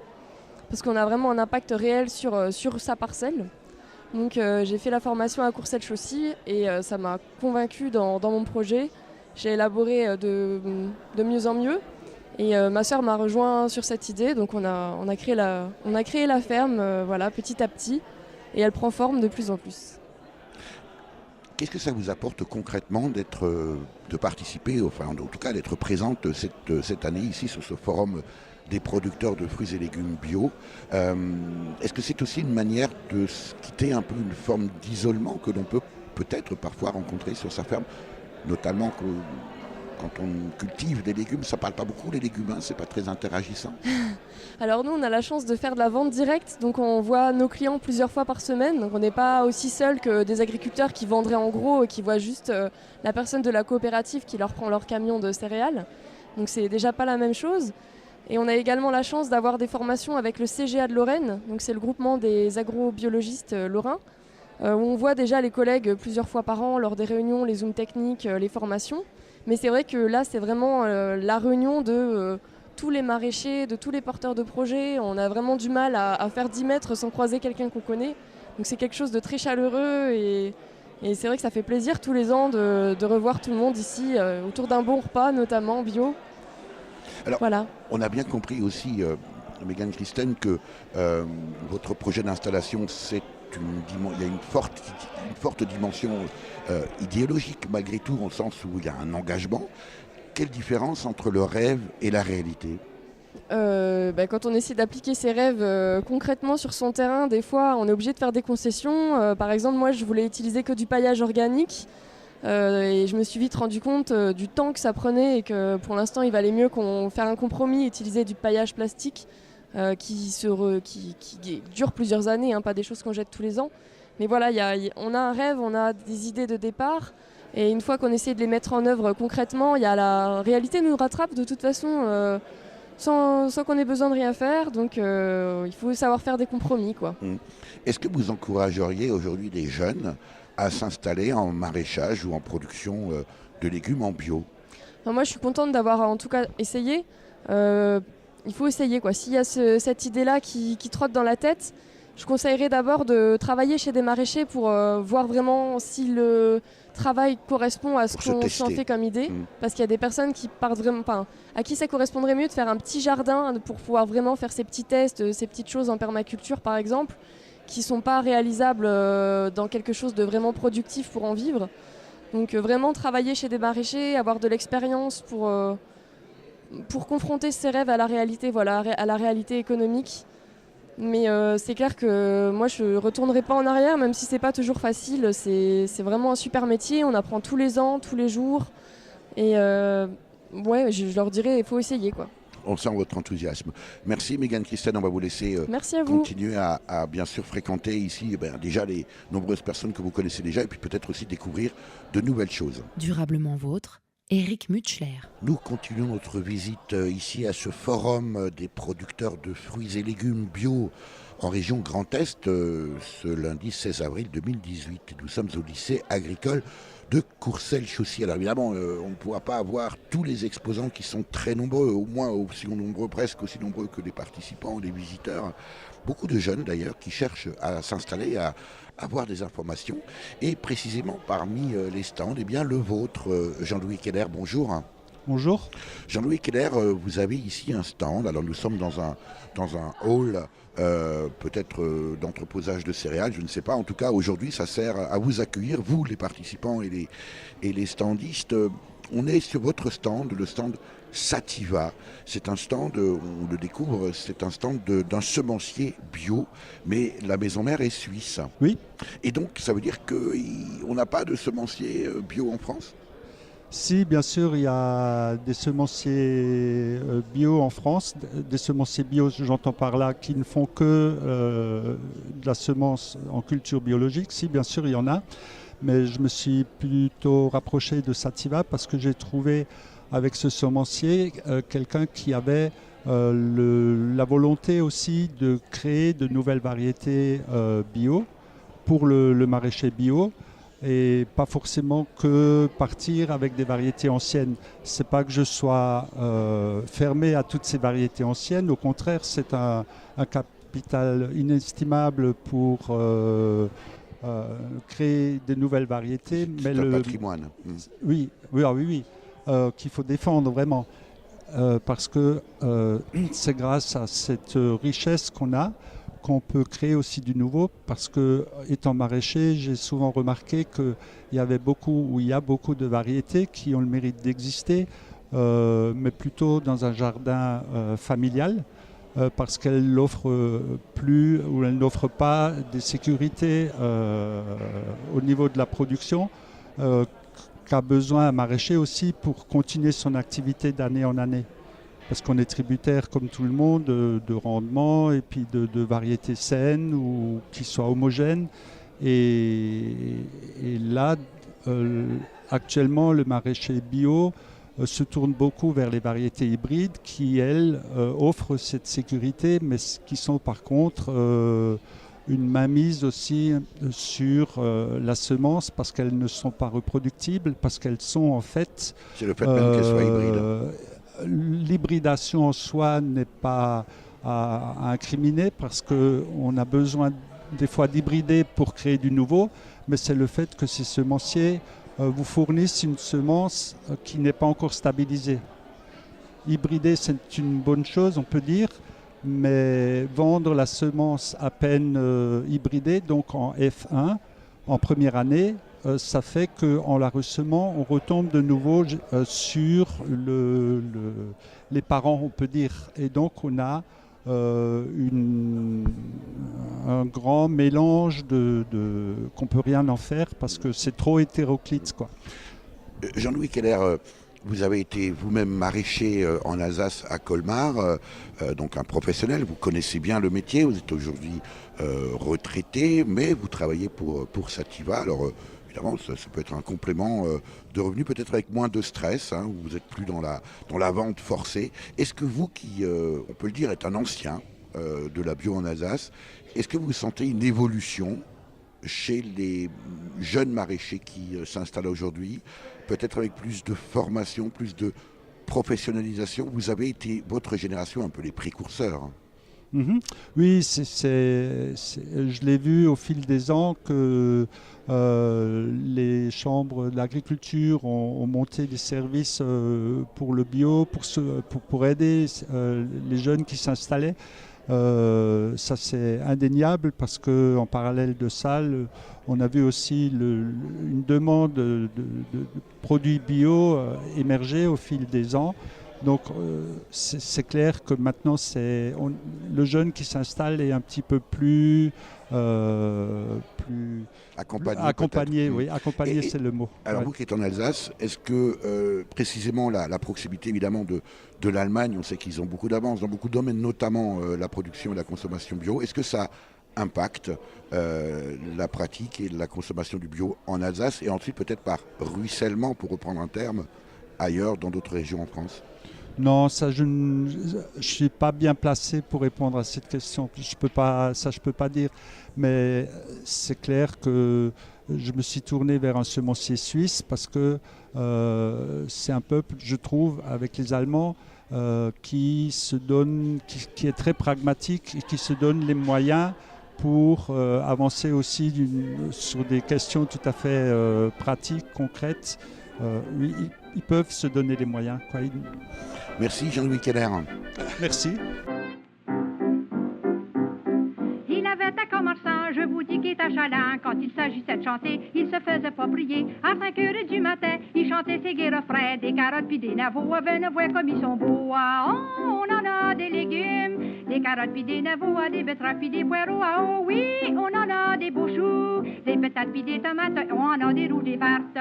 parce qu'on a vraiment un impact réel sur sa parcelle. Donc, j'ai fait la formation à Courcelles-Chaussy et ça m'a convaincue dans mon projet. J'ai élaboré de mieux en mieux et ma sœur m'a rejoint sur cette idée. Donc on a créé la ferme voilà, petit à petit et elle prend forme de plus en plus. Qu'est-ce que ça vous apporte concrètement de participer, enfin en tout cas d'être présente cette année ici sur ce forum des producteurs de fruits et légumes bio. Est-ce que c'est aussi une manière de quitter un peu une forme d'isolement que l'on peut peut-être parfois rencontrer sur sa ferme ? Notamment que quand on cultive des légumes, ça ne parle pas beaucoup les légumes, hein, c'est pas très interagissant. Alors nous, on a la chance de faire de la vente directe, donc on voit nos clients plusieurs fois par semaine. Donc on n'est pas aussi seul que des agriculteurs qui vendraient en gros et qui voient juste la personne de la coopérative qui leur prend leur camion de céréales. Donc c'est déjà pas la même chose. Et on a également la chance d'avoir des formations avec le CGA de Lorraine, donc c'est le groupement des agrobiologistes lorrains. où on voit déjà les collègues plusieurs fois par an lors des réunions, les zooms techniques, les formations. Mais c'est vrai que là, c'est vraiment la réunion de tous les maraîchers, de tous les porteurs de projets. On a vraiment du mal à faire 10 mètres sans croiser quelqu'un qu'on connaît. Donc c'est quelque chose de très chaleureux et c'est vrai que ça fait plaisir tous les ans de revoir tout le monde ici, autour d'un bon repas, notamment bio. Alors, voilà. On a bien compris aussi, Mégane Christen, que votre projet d'installation, il y a une forte dimension idéologique, malgré tout, au sens où il y a un engagement. Quelle différence entre le rêve et la réalité ? Quand on essaie d'appliquer ses rêves concrètement sur son terrain, des fois on est obligé de faire des concessions. Par exemple, moi je voulais utiliser que du paillage organique et je me suis vite rendu compte du temps que ça prenait et que pour l'instant il valait mieux qu'on fasse un compromis et utiliser du paillage plastique qui dure plusieurs années, pas des choses qu'on jette tous les ans. Mais voilà, on a un rêve, on a des idées de départ. Et une fois qu'on essaie de les mettre en œuvre concrètement, la réalité nous rattrape de toute façon sans qu'on ait besoin de rien faire. Donc il faut savoir faire des compromis, quoi. Est-ce que vous encourageriez aujourd'hui des jeunes à s'installer en maraîchage ou en production de légumes en bio ? Moi je suis contente d'avoir en tout cas essayé. Il faut essayer, quoi. S'il y a cette idée-là qui trotte dans la tête, je conseillerais d'abord de travailler chez des maraîchers pour voir vraiment si le travail correspond à ce qu'on s'en fait comme idée. Parce qu'il y a des personnes qui partent vraiment, à qui ça correspondrait mieux de faire un petit jardin pour pouvoir vraiment faire ces petits tests, ces petites choses en permaculture par exemple, qui ne sont pas réalisables dans quelque chose de vraiment productif pour en vivre. Donc vraiment travailler chez des maraîchers, avoir de l'expérience pour confronter ses rêves à la réalité, à la réalité économique. Mais c'est clair que moi je ne retournerai pas en arrière, même si c'est pas toujours facile. C'est vraiment un super métier, on apprend tous les ans, tous les jours. Et je leur dirais, il faut essayer, quoi. On sent votre enthousiasme. Merci Mégane Christen, on va vous laisser Merci à vous. Continuer à bien sûr fréquenter ici déjà les nombreuses personnes que vous connaissez déjà et puis peut-être aussi découvrir de nouvelles choses. Durablement vôtre, Éric Mutschler. Nous continuons notre visite ici à ce forum des producteurs de fruits et légumes bio en région Grand Est ce lundi 16 avril 2018. Nous sommes au lycée agricole de Courcelles-Chaussy. Alors évidemment, on ne pourra pas avoir tous les exposants qui sont très nombreux, au moins aussi nombreux, presque aussi nombreux que les participants, les visiteurs. Beaucoup de jeunes d'ailleurs qui cherchent à s'installer, à avoir des informations. Et précisément parmi les stands, le vôtre, Jean-Louis Keller, bonjour. Bonjour. Jean-Louis Keller, vous avez ici un stand. Alors nous sommes dans un hall peut-être d'entreposage de céréales, je ne sais pas. En tout cas, aujourd'hui, ça sert à vous accueillir, vous, les participants et les standistes. On est sur votre stand, le stand Sativa. C'est un stand, on le découvre, c'est un stand d'un semencier bio, mais la maison mère est suisse. Oui. Et donc, ça veut dire qu'on n'a pas de semencier bio en France ? Si, bien sûr, il y a des semenciers bio en France. Des semenciers bio, j'entends par là, qui ne font que de la semence en culture biologique. Si, bien sûr, il y en a. Mais je me suis plutôt rapproché de Sativa parce que j'ai trouvé avec ce semencier quelqu'un qui avait la volonté aussi de créer de nouvelles variétés bio pour le maraîcher bio. Et pas forcément que partir avec des variétés anciennes. C'est pas que je sois fermé à toutes ces variétés anciennes, au contraire c'est un capital inestimable pour créer des nouvelles variétés. C'est le patrimoine. Oui, qu'il faut défendre vraiment, parce que c'est grâce à cette richesse qu'on peut créer aussi du nouveau, parce que étant maraîcher, j'ai souvent remarqué qu'il y a beaucoup de variétés qui ont le mérite d'exister, mais plutôt dans un jardin familial, parce qu'elles n'offrent plus ou elles n'offrent pas des sécurités au niveau de la production qu'a besoin un maraîcher aussi pour continuer son activité d'année en année. Parce qu'on est tributaire, comme tout le monde, de rendement et puis de variétés saines ou qui soient homogènes. Et là, actuellement, le maraîcher bio se tourne beaucoup vers les variétés hybrides qui, elles, offrent cette sécurité, mais qui sont par contre une mainmise aussi sur la semence parce qu'elles ne sont pas reproductibles, parce qu'elles sont en fait... C'est le fait même qu'elles soient hybrides. L'hybridation en soi n'est pas à incriminer parce qu'on a besoin des fois d'hybrider pour créer du nouveau, mais c'est le fait que ces semenciers vous fournissent une semence qui n'est pas encore stabilisée. Hybrider, c'est une bonne chose, on peut dire, mais vendre la semence à peine hybridée, donc en F1, en première année, ça fait qu'en la ressemant, on retombe de nouveau sur les parents, on peut dire. Et donc, on a un grand mélange qu'on ne peut rien en faire parce que c'est trop hétéroclite, quoi. Jean-Louis Keller, vous avez été vous-même maraîcher en Alsace à Colmar, donc un professionnel, vous connaissez bien le métier, vous êtes aujourd'hui retraité, mais vous travaillez pour Sativa. Alors évidemment, ça peut être un complément de revenu, peut-être avec moins de stress, hein, vous n'êtes plus dans la vente forcée. Est-ce que vous, qui, on peut le dire, êtes un ancien de la bio en Alsace, est-ce que vous sentez une évolution chez les jeunes maraîchers qui s'installent aujourd'hui, peut-être avec plus de formation, plus de professionnalisation? Vous avez été, votre génération, un peu les précurseurs. Oui, je l'ai vu au fil des ans que les chambres de l'agriculture ont monté des services pour le bio, pour aider les jeunes qui s'installaient. Ça c'est indéniable parce qu'en parallèle de ça, on a vu aussi une demande de produits bio émerger au fil des ans. Donc c'est clair que maintenant le jeune qui s'installe est un petit peu plus accompagné. Oui, accompagné c'est le mot. Alors vous qui êtes en Alsace, est-ce que précisément la proximité évidemment de l'Allemagne, on sait qu'ils ont beaucoup d'avance dans beaucoup de domaines, notamment la production et la consommation bio, est-ce que ça impacte la pratique et la consommation du bio en Alsace et ensuite peut-être par ruissellement, pour reprendre un terme, ailleurs dans d'autres régions en France? Non, ça je ne suis pas bien placé pour répondre à cette question. Je peux pas dire. Mais c'est clair que je me suis tourné vers un semencier suisse parce que c'est un peuple, je trouve, avec les Allemands, qui est très pragmatique et qui se donne les moyens pour avancer aussi sur des questions tout à fait pratiques, concrètes. Oui, ils peuvent se donner les moyens, quoi. Merci Jean-Louis Keller. Merci. Il avait un commerçant, je vous dis qu'il est achalant. Quand il s'agissait de chanter, il se faisait pas prier. À 5 heures du matin, il chantait ses gai refrains, des carottes puis des navots. Venez voir comme ils sont beaux. Oh, on en a des légumes, des carottes puis des navots, des betteraves puis des poireaux. Oh oui, on en a des beaux choux, des patates puis des tomates. On en a des roues, des vertes.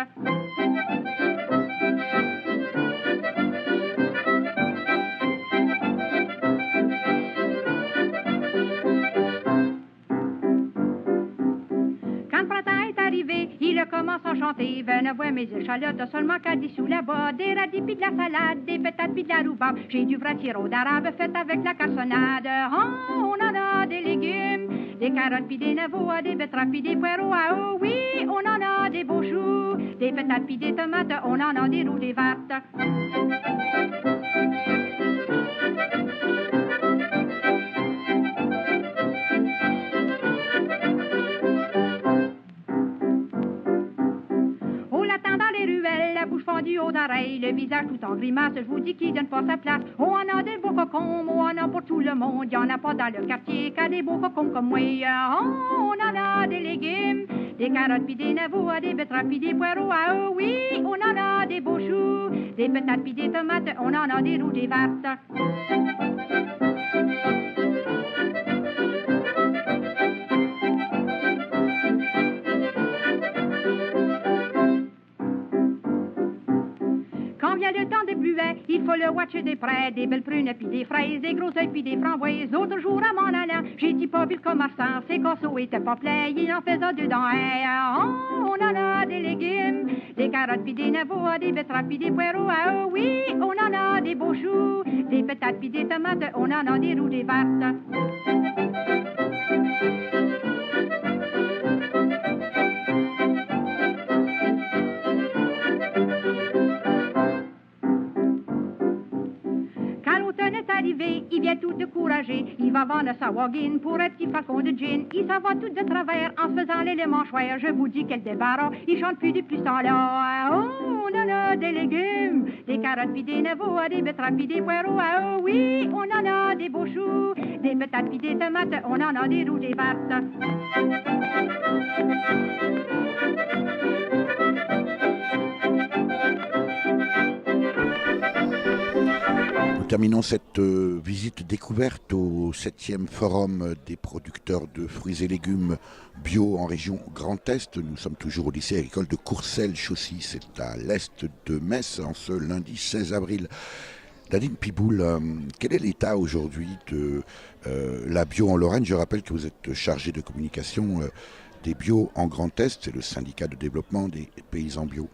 Il commence à chanter, venez voir mes échalotes, seulement qu'à 10 sous là-bas, des radis pis de la salade, des patates pis de la rhubarbe, j'ai du vrai sirop d'arabe fait avec la cassonade. Oh, on en a des légumes, des carottes pis des navots, des betteraves pis des poireaux. Oh oui, on en a des beaux choux, des patates pis des tomates, on en a des roux, des vertes. Du haut d'oreille, le visage tout en grimace, je vous dis qu'il donne pas sa place. On en a des beaux cocons, on en a pour tout le monde. Y en a pas dans le quartier qu'à des beaux cocons comme moi. Oh, on en a des légumes, des carottes puis des navots, des betteraves puis des poireaux. Oh oui, on en a des beaux choux, des patates puis des tomates, on en a des roux, des vertes. Le temps des bluets, il faut le watcher des près, des belles prunes puis des fraises, des gros œufs puis des framboises. L'autre jour à mon allant, j'ai dit pas vu le commerçant, ses corseaux étaient pas pleins, il en faisait dedans. Oh, on en a des légumes, des carottes puis des navots, des betteraves puis des poireaux. Oh oui, on en a des beaux choux, des patates puis des tomates, on en a des roux, des vertes. vient tout découragé. Il va vendre sa wagon pour un petit flacon de gin. Il s'en va tout de travers en se faisant les mâchoires. Je vous dis quel débarras, il chante plus depuis ce temps-là. Oh, on en a des légumes, des carottes puis des navaux, des betteraves puis des poireaux. Oh oui, on en a des beaux choux, des patates puis des tomates, on en a des roues, des vattes. Nous terminons cette visite découverte au 7e Forum des producteurs de fruits et légumes bio en région Grand Est. Nous sommes toujours au lycée agricole de Courcelles-Chaussy, c'est à l'est de Metz, en ce lundi 16 avril. Nadine Piboul, quel est l'état aujourd'hui de la bio en Lorraine? Je rappelle que vous êtes chargée de communication des bio en Grand Est, c'est le syndicat de développement des paysans bio.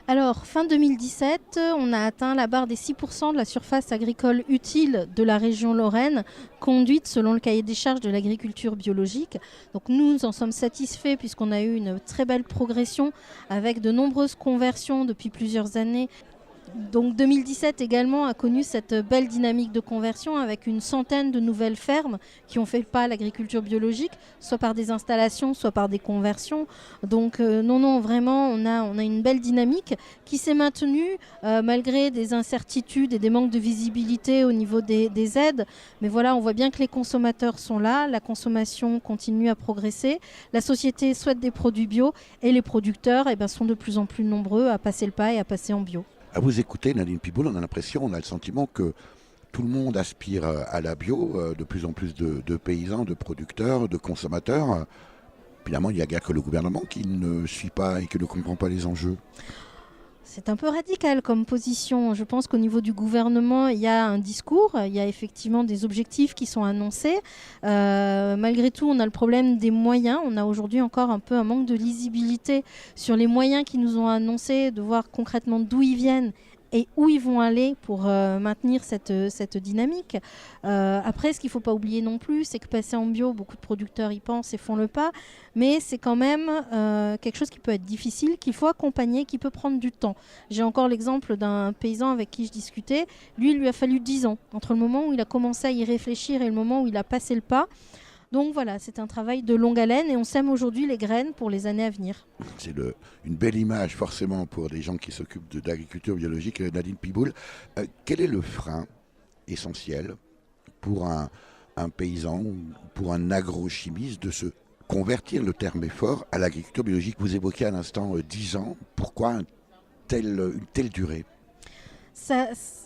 Alors, fin 2017, on a atteint la barre des 6% de la surface agricole utile de la région Lorraine, conduite selon le cahier des charges de l'agriculture biologique. Donc nous en sommes satisfaits puisqu'on a eu une très belle progression avec de nombreuses conversions depuis plusieurs années. Donc 2017 également a connu cette belle dynamique de conversion avec une centaine de nouvelles fermes qui ont fait le pas à l'agriculture biologique, soit par des installations, soit par des conversions. Donc non, vraiment, on a une belle dynamique qui s'est maintenue malgré des incertitudes et des manques de visibilité au niveau des aides. Mais voilà, on voit bien que les consommateurs sont là, la consommation continue à progresser, la société souhaite des produits bio et les producteurs sont de plus en plus nombreux à passer le pas et à passer en bio. À vous écouter, Nadine Piboul, on a l'impression, on a le sentiment que tout le monde aspire à la bio, de plus en plus de paysans, de producteurs, de consommateurs. Finalement, il n'y a guère que le gouvernement qui ne suit pas et qui ne comprend pas les enjeux. C'est un peu radical comme position. Je pense qu'au niveau du gouvernement, il y a un discours, il y a effectivement des objectifs qui sont annoncés. Malgré tout, on a le problème des moyens. On a aujourd'hui encore un peu un manque de lisibilité sur les moyens qui nous ont annoncés, de voir concrètement d'où ils viennent et où ils vont aller pour maintenir cette dynamique. Après, ce qu'il ne faut pas oublier non plus, c'est que passer en bio, beaucoup de producteurs y pensent et font le pas, mais c'est quand même quelque chose qui peut être difficile, qu'il faut accompagner, qui peut prendre du temps. J'ai encore l'exemple d'un paysan avec qui je discutais. Lui, il lui a fallu 10 ans, entre le moment où il a commencé à y réfléchir et le moment où il a passé le pas. Donc voilà, c'est un travail de longue haleine et on sème aujourd'hui les graines pour les années à venir. C'est une belle image forcément pour des gens qui s'occupent d'agriculture biologique. Nadine Piboul, quel est le frein essentiel pour un paysan, pour un agrochimiste de se convertir, le terme est fort, à l'agriculture biologique? Vous évoquez à l'instant 10 ans. Pourquoi une telle durée?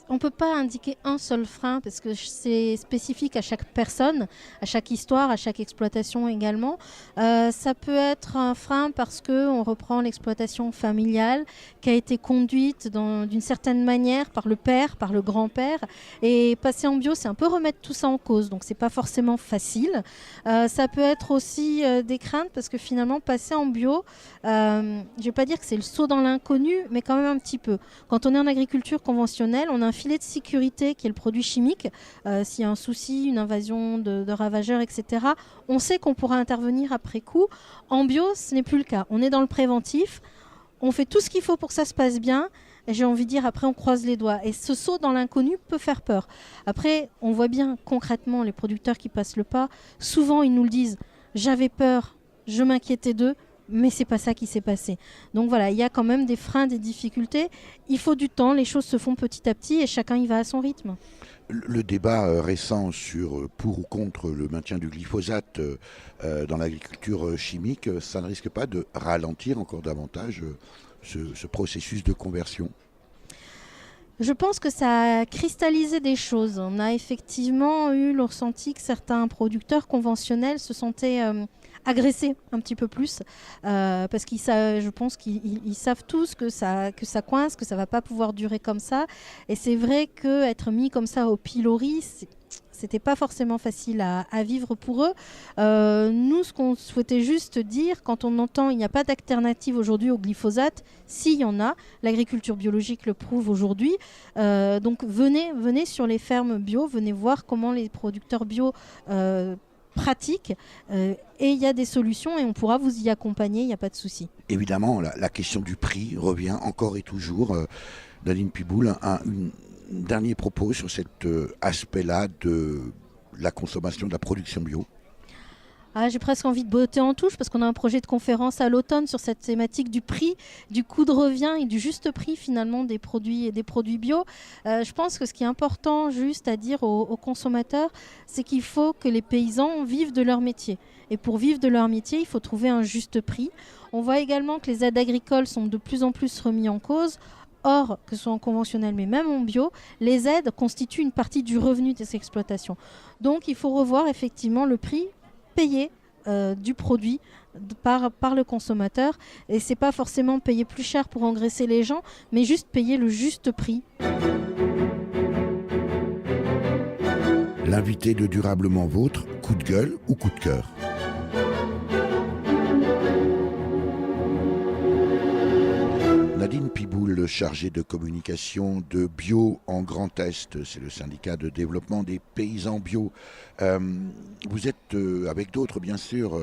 On ne peut pas indiquer un seul frein parce que c'est spécifique à chaque personne, à chaque histoire, à chaque exploitation également. Ça peut être un frein parce qu'on reprend l'exploitation familiale qui a été conduite d'une certaine manière par le père, par le grand-père. Et passer en bio, c'est un peu remettre tout ça en cause. Donc, ce n'est pas forcément facile. Ça peut être aussi des craintes parce que finalement, passer en bio, je ne vais pas dire que c'est le saut dans l'inconnu, mais quand même un petit peu. Quand on est en agriculture conventionnelle, on a un filet de sécurité qui est le produit chimique. S'il y a un souci, une invasion de ravageurs, etc., on sait qu'on pourra intervenir après coup. En bio, ce n'est plus le cas. On est dans le préventif. On fait tout ce qu'il faut pour que ça se passe bien. Et j'ai envie de dire, après, on croise les doigts. Et ce saut dans l'inconnu peut faire peur. Après, on voit bien concrètement les producteurs qui passent le pas. Souvent, ils nous le disent. J'avais peur, je m'inquiétais d'eux. Mais c'est pas ça qui s'est passé. Donc voilà, il y a quand même des freins, des difficultés. Il faut du temps, les choses se font petit à petit et chacun y va à son rythme. Le débat récent sur pour ou contre le maintien du glyphosate dans l'agriculture chimique, ça ne risque pas de ralentir encore davantage ce processus de conversion? Je pense que ça a cristallisé des choses. On a effectivement eu le ressenti que certains producteurs conventionnels se sentaient agressés un petit peu plus parce je pense qu'ils savent tous que ça coince, que ça va pas pouvoir durer comme ça. Et c'est vrai qu'être mis comme ça au pilori, c'était pas forcément facile à vivre pour eux. Nous, ce qu'on souhaitait juste dire, quand on entend il n'y a pas d'alternative aujourd'hui au glyphosate, s'il y en a, l'agriculture biologique le prouve aujourd'hui. Donc venez sur les fermes bio, venez voir comment les producteurs bio pratiques et il y a des solutions et on pourra vous y accompagner, il n'y a pas de souci. Évidemment, la question du prix revient encore et toujours. Nadine Piboul, dernier propos sur cet aspect-là de la consommation, de la production bio. J'ai presque envie de botter en touche parce qu'on a un projet de conférence à l'automne sur cette thématique du prix, du coût de revient et du juste prix finalement des produits bio. Je pense que ce qui est important juste à dire aux consommateurs, c'est qu'il faut que les paysans vivent de leur métier. Et pour vivre de leur métier, il faut trouver un juste prix. On voit également que les aides agricoles sont de plus en plus remises en cause. Or, que ce soit en conventionnel mais même en bio, les aides constituent une partie du revenu des exploitations. Donc il faut revoir effectivement le prix payé du produit par le consommateur. Et c'est pas forcément payer plus cher pour engraisser les gens, mais juste payer le juste prix. L'invité de Durablement Vôtre, coup de gueule ou coup de cœur? Nadine Piboul, chargée de communication de Bio en Grand Est, c'est le syndicat de développement des paysans bio. Vous êtes, avec d'autres bien sûr,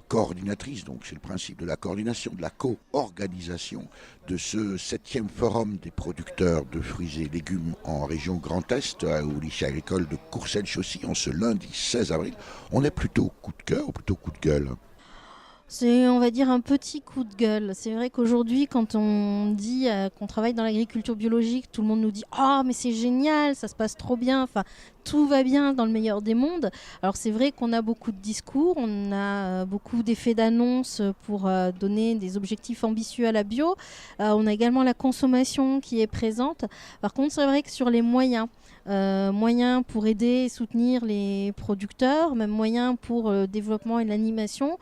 coordinatrice, donc c'est le principe de la coordination, de la co-organisation de ce 7e forum des producteurs de fruits et légumes en région Grand Est, au lycée agricole de Courcelles-Chaussy, en ce lundi 16 avril. On est plutôt coup de cœur ou plutôt coup de gueule? C'est, on va dire, un petit coup de gueule. C'est vrai qu'aujourd'hui, quand on dit qu'on travaille dans l'agriculture biologique, tout le monde nous dit « Ah, mais c'est génial, ça se passe trop bien !» Enfin, tout va bien dans le meilleur des mondes. Alors c'est vrai qu'on a beaucoup de discours, on a beaucoup d'effets d'annonce pour donner des objectifs ambitieux à la bio. On a également la consommation qui est présente. Par contre, c'est vrai que sur les moyens pour aider et soutenir les producteurs, même moyens pour le développement et l'animation,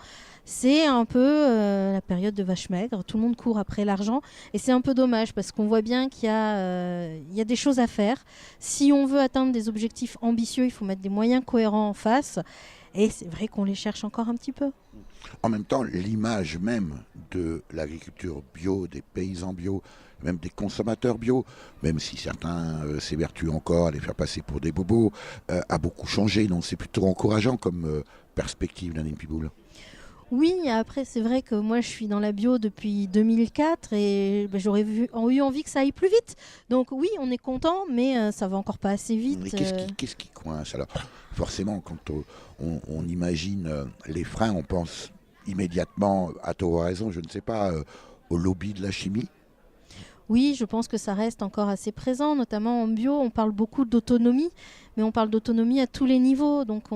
c'est un peu la période de vache maigre. Tout le monde court après l'argent et c'est un peu dommage parce qu'on voit bien qu'il y a des choses à faire. Si on veut atteindre des objectifs ambitieux, il faut mettre des moyens cohérents en face et c'est vrai qu'on les cherche encore un petit peu. En même temps, l'image même de l'agriculture bio, des paysans bio, même des consommateurs bio, même si certains s'évertuent encore à les faire passer pour des bobos, a beaucoup changé. Donc c'est plutôt encourageant comme perspective, Nadine Piboul. Oui, après c'est vrai que moi je suis dans la bio depuis 2004 et j'aurais eu envie que ça aille plus vite. Donc oui, on est content, mais ça va encore pas assez vite. Mais qu'est-ce qui coince alors? Forcément, quand on imagine les freins, on pense immédiatement, à tort ou à raison, je ne sais pas, au lobby de la chimie. Oui, je pense que ça reste encore assez présent, notamment en bio. On parle beaucoup d'autonomie, mais on parle d'autonomie à tous les niveaux. Donc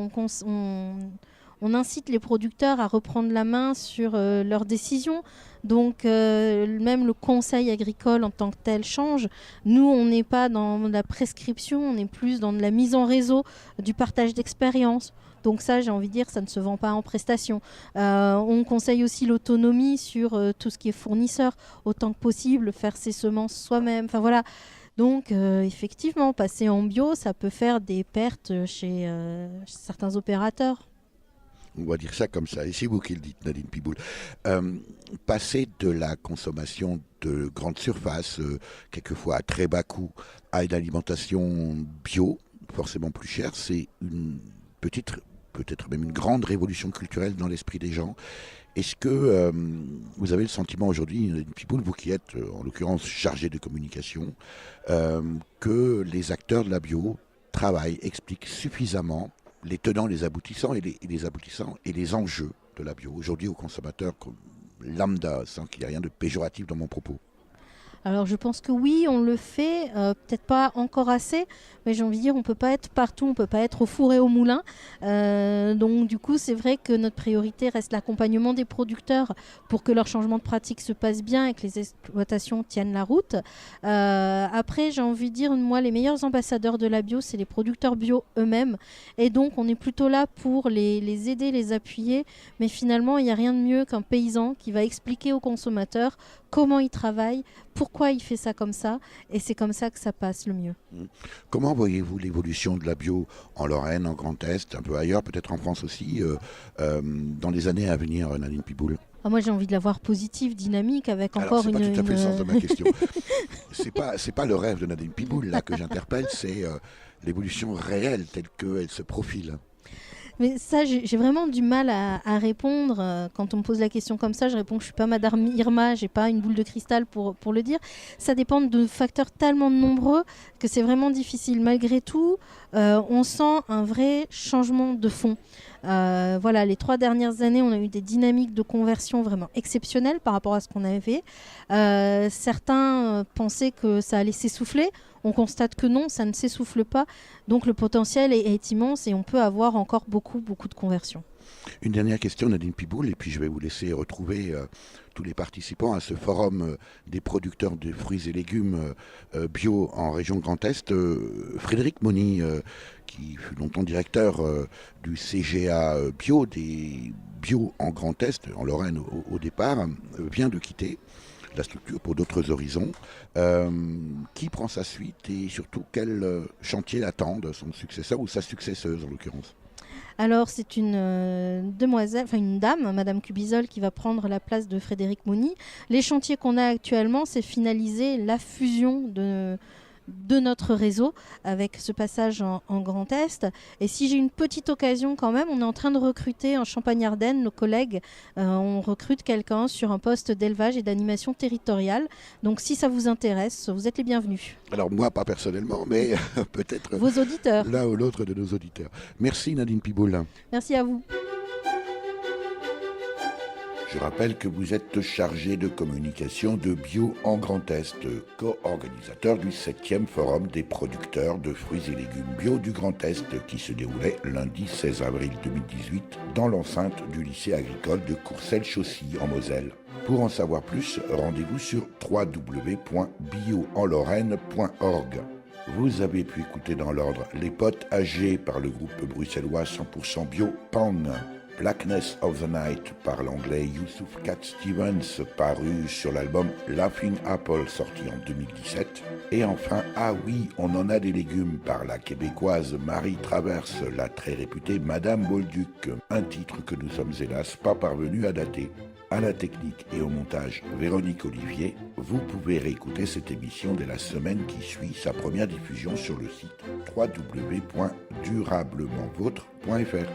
on incite les producteurs à reprendre la main sur leurs décisions. Donc même le conseil agricole en tant que tel change. Nous, on n'est pas dans la prescription, on est plus dans de la mise en réseau, du partage d'expérience. Donc ça, j'ai envie de dire, ça ne se vend pas en prestation. On conseille aussi l'autonomie sur tout ce qui est fournisseur, autant que possible, faire ses semences soi-même. Enfin voilà. Donc effectivement, passer en bio, ça peut faire des pertes chez certains opérateurs. On va dire ça comme ça, et c'est vous qui le dites, Nadine Piboul. Passer de la consommation de grandes surfaces, quelquefois à très bas coût, à une alimentation bio, forcément plus chère, c'est une petite, peut-être même une grande révolution culturelle dans l'esprit des gens. Est-ce que vous avez le sentiment aujourd'hui, Nadine Piboul, vous qui êtes en l'occurrence chargée de communication, que les acteurs de la bio travaillent, expliquent suffisamment les tenants, les aboutissants et les enjeux de la bio aujourd'hui aux consommateurs comme lambda, sans qu'il y ait rien de péjoratif dans mon propos? Alors je pense que oui, on le fait, peut-être pas encore assez, mais j'ai envie de dire, on ne peut pas être partout, on ne peut pas être au four et au moulin. Donc du coup, c'est vrai que notre priorité reste l'accompagnement des producteurs pour que leur changement de pratique se passe bien et que les exploitations tiennent la route. Après, j'ai envie de dire, moi, les meilleurs ambassadeurs de la bio, c'est les producteurs bio eux-mêmes. Et donc, on est plutôt là pour les aider, les appuyer. Mais finalement, il n'y a rien de mieux qu'un paysan qui va expliquer aux consommateurs comment il travaille, pourquoi il fait ça comme ça, et c'est comme ça que ça passe le mieux. Comment voyez-vous l'évolution de la bio en Lorraine, en Grand Est, un peu ailleurs, peut-être en France aussi, dans les années à venir, Nadine Piboul? Moi, j'ai envie de la voir positive, dynamique, avec encore une... C'est pas tout à fait le sens de ma question. C'est pas le rêve de Nadine Piboul là que j'interpelle, c'est l'évolution réelle telle qu'elle se profile. Mais ça, j'ai vraiment du mal à répondre. Quand on me pose la question comme ça, je réponds que je ne suis pas Madame Irma, je n'ai pas une boule de cristal pour le dire. Ça dépend de facteurs tellement nombreux que c'est vraiment difficile. Malgré tout, on sent un vrai changement de fond. Voilà, les 3 dernières années, on a eu des dynamiques de conversion vraiment exceptionnelles par rapport à ce qu'on avait. Certains pensaient que ça allait s'essouffler. On constate que non, ça ne s'essouffle pas. Donc le potentiel est immense et on peut avoir encore beaucoup de conversions. Une dernière question, Nadine Piboul, et puis je vais vous laisser retrouver tous les participants à ce forum des producteurs de fruits et légumes bio en région Grand Est. Frédéric Moni, qui fut longtemps directeur du CGA bio, des bio en Grand Est, en Lorraine au départ, vient de quitter la structure pour d'autres horizons. Qui prend sa suite et surtout quel chantier attend de son successeur ou sa successeuse en l'occurrence? Alors c'est une demoiselle, enfin une dame, Madame Cubizol, qui va prendre la place de Frédéric Moni. Les chantiers qu'on a actuellement, c'est finaliser la fusion de notre réseau avec ce passage en Grand Est. Et si j'ai une petite occasion quand même, on est en train de recruter en Champagne-Ardenne, nos collègues, on recrute quelqu'un sur un poste d'élevage et d'animation territoriale. Donc si ça vous intéresse, vous êtes les bienvenus. Alors moi, pas personnellement, mais peut-être vos auditeurs. L'un ou l'autre de nos auditeurs. Merci Nadine Piboul. Merci à vous. Je rappelle que vous êtes chargé de communication de Bio en Grand Est, co-organisateur du 7e Forum des producteurs de fruits et légumes bio du Grand Est qui se déroulait lundi 16 avril 2018 dans l'enceinte du lycée agricole de Courcelles-Chaussy en Moselle. Pour en savoir plus, rendez-vous sur www.bioenlorraine.org. Vous avez pu écouter dans l'ordre Les Potes âgés par le groupe bruxellois 100% bio Pang, Blackness of the Night par l'anglais Youssouf Cat Stevens, paru sur l'album Laughing Apple sorti en 2017. Et enfin, Ah oui, on en a des légumes par la québécoise Marie Traverse, la très réputée Madame Bolduc, un titre que nous sommes hélas pas parvenus à dater. À la technique et au montage, Véronique Olivier. Vous pouvez réécouter cette émission dès la semaine qui suit sa première diffusion sur le site www.durablementvôtre.fr.